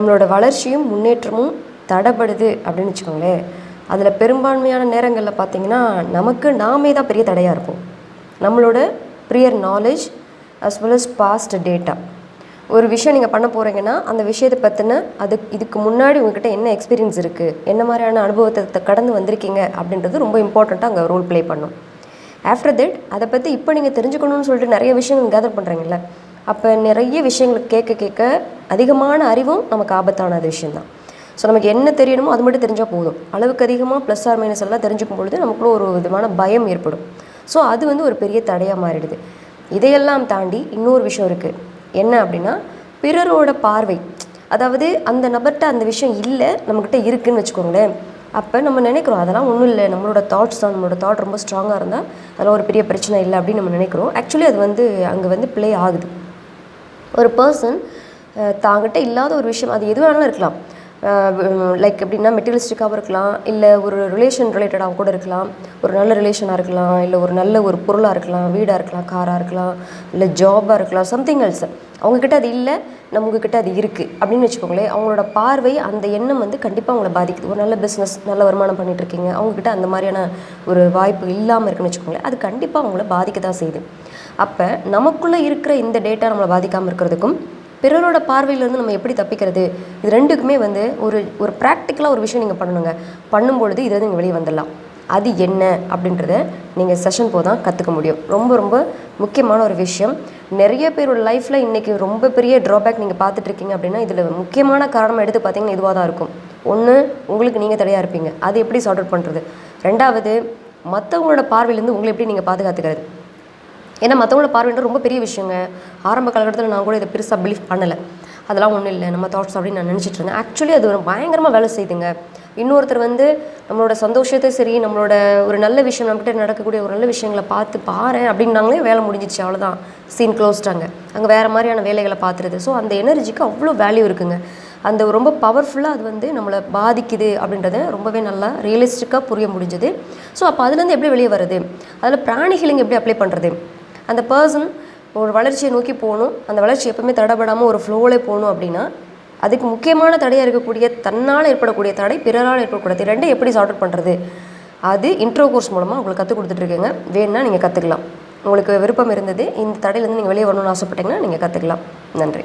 நம்மளோட வளர்ச்சியும் முன்னேற்றமும் தடைப்படுது அப்படின்னு வச்சுக்கோங்களேன். அதில் பெரும்பான்மையான நேரங்களில் பார்த்திங்கன்னா நமக்கு நாமே தான் பெரிய தடையாக இருப்போம். நம்மளோட prior knowledge as well as past data. ஒரு விஷயம் நீங்கள் பண்ண போகிறீங்கன்னா அந்த விஷயத்தை பற்றின இதுக்கு முன்னாடி உங்கள்கிட்ட என்ன எக்ஸ்பீரியன்ஸ் இருக்குது, என்ன மாதிரியான அனுபவத்தை கடந்து வந்திருக்கீங்க அப்படின்றது ரொம்ப இம்பார்ட்டண்ட்டாக அங்கே ரோல் ப்ளே பண்ணும். ஆஃப்டர் தட் அதை பற்றி இப்போ நீங்கள் தெரிஞ்சுக்கணும்னு சொல்லிட்டு நிறைய விஷயங்கள் கேதர் பண்ணுறீங்கள, அப்போ நிறைய விஷயங்கள் கேட்க கேட்க அதிகமான அறிவும் நமக்கு ஆபத்தான விஷயந்தான். ஸோ நமக்கு என்ன தெரியணுமோ அது மட்டும் தெரிஞ்சால் போதும். அளவுக்கு அதிகமாக ப்ளஸ் ஆர் மைனஸ் எல்லாம் தெரிஞ்சுக்கும் பொழுது நமக்குள்ள ஒரு விதமான பயம் ஏற்படும். ஸோ அது ஒரு பெரிய தடையாக மாறிடுது. இதையெல்லாம் தாண்டி இன்னொரு விஷயம் இருக்குது. என்ன அப்படின்னா, பிறரோட பார்வை. அதாவது அந்த நபர்கிட்ட அந்த விஷயம் இல்லை, நம்மக்கிட்ட இருக்குதுன்னு வச்சுக்கோங்களேன். அப்போ நம்ம நினைக்கிறோம் அதெல்லாம் ஒன்றும் இல்லை, நம்மளோட தாட்ஸ் தான், நம்மளோட தாட் ரொம்ப ஸ்ட்ராங்காக இருந்தால் அதெல்லாம் ஒரு பெரிய பிரச்சனை இல்லை அப்படின்னு நம்ம நினைக்கிறோம். ஆக்சுவலி அது அங்கே ப்ளே ஆகுது. ஒரு பர்சன் தாங்கிட்ட இல்லாத ஒரு விஷயம், அது எது வேணாலும் இருக்கலாம். லைக் எப்படின்னா மெட்டீரியலிஸ்டிக்காகவும் இருக்கலாம், இல்லை ஒரு ரிலேஷன் ரிலேட்டடாக கூட இருக்கலாம், ஒரு நல்ல ரிலேஷனாக இருக்கலாம், இல்லை ஒரு நல்ல ஒரு பொருளாக இருக்கலாம், வீடாக இருக்கலாம், காராக இருக்கலாம், இல்லை ஜாபாக இருக்கலாம், சம்திங் எல்ஸ். அவங்கக்கிட்ட அது இல்லை, நம்மக்கிட்ட அது இருக்குது அப்படின்னு வச்சுக்கோங்களேன். அவங்களோட பார்வை, அந்த எண்ணம் கண்டிப்பாக அவங்கள பாதிக்குது. ஒரு நல்ல பிஸ்னஸ், நல்ல வருமானம் பண்ணிகிட்ருக்கீங்க, அவங்கக்கிட்ட அந்த மாதிரியான ஒரு வாய்ப்பு இல்லாமல் இருக்குன்னு வச்சுக்கோங்களேன். அது கண்டிப்பாக அவங்கள பாதிக்க தான் செய்யுது. அப்போ நமக்குள்ளே இருக்கிற இந்த டேட்டா நம்மளை பாதிக்காமல் இருக்கிறதுக்கும் பிறரோட பார்வையிலேருந்து நம்ம எப்படி தப்பிக்கிறது, இது ரெண்டுக்குமே ஒரு ப்ராக்டிக்கலாக ஒரு விஷயம் நீங்கள் பண்ணணுங்க. பண்ணும்பொழுது இதில் நீங்கள் வெளியே வந்துடலாம். அது என்ன அப்படின்றத நீங்கள் செஷன் போதான் கற்றுக்க முடியும். ரொம்ப ரொம்ப முக்கியமான ஒரு விஷயம். நிறைய பேரோட லைஃப்பில் இன்றைக்கி ரொம்ப பெரிய ட்ராபேக் நீங்கள் பார்த்துட்ருக்கீங்க அப்படின்னா, இதில் முக்கியமான காரணம் எடுத்து பார்த்தீங்கன்னா இதுவாக தான் இருக்கும். ஒன்று, உங்களுக்கு நீங்கள் தடையாக இருப்பீங்க, அது எப்படி சார்ட் அவுட் பண்ணுறது. ரெண்டாவது, மற்றவங்களோட பார்வையிலேருந்து உங்களை எப்படி நீங்கள் பாதுகாத்துக்கிறது. ஏன்னா மற்றவங்களோட பார்வைன்ற ரொம்ப பெரிய விஷயங்க. ஆரம்ப காலகட்டத்தில் நான் கூட இதை பெருசாக பிலீவ் பண்ணலை. அதெல்லாம் ஒன்றும் இல்லை, நம்ம தாட்ஸ் அப்படின்னு நான் நினச்சிட்டு இருந்தேன். ஆக்சுவலி அது ஒரு பயங்கரமாக வேலை செய்யுதுங்க. இன்னொருத்தர் நம்மளோட சந்தோஷத்தை சரி, நம்மளோட ஒரு நல்ல விஷயம், நம்மகிட்ட நடக்கக்கூடிய ஒரு நல்ல விஷயங்களை பார்த்து பாரு அப்படின்னாங்களே, வேலை முடிஞ்சிச்சு, அவ்வளோதான், சீன் க்ளோஸ்டாங்க. அங்கே வேறு மாதிரியான வேலைகளை பார்த்துருது. ஸோ அந்த எனர்ஜிக்கு அவ்வளோ வேல்யூ இருக்குங்க. அந்த ரொம்ப பவர்ஃபுல்லாக அது நம்மளை பாதிக்குது அப்படின்றத ரொம்பவே நல்லா ரியலிஸ்டிக்காக புரிய முடிஞ்சுது. ஸோ அப்போ அதுலேருந்து எப்படி வெளியே வருது, அதில் பிராணிகளுங்க எப்படி அப்ளை பண்ணுறது. அந்த பர்சன் ஒரு வளர்ச்சியை நோக்கி போகணும், அந்த வளர்ச்சி எப்பவுமே தடைபடாமல் ஒரு ஃப்ளோவிலே போகணும் அப்படின்னா, அதுக்கு முக்கியமான தடையாக இருக்கக்கூடிய தன்னால் ஏற்படக்கூடிய தடை, பிறரால் ஏற்படக்கூடிய ரெண்டை எப்படி சார்ட் அவுட் பண்ணுறது, அது இன்ட்ரோ கோர்ஸ் மூலமாக உங்களுக்கு கற்றுக் கொடுத்துட்ருக்கேங்க. வேணுன்னா நீங்கள் கற்றுக்கலாம். உங்களுக்கு விருப்பம் இருந்தது, இந்த தடையிலேருந்து நீங்கள் வெளியே வரணும்னு ஆசைப்பட்டீங்கன்னா நீங்கள் கற்றுக்கலாம். நன்றி.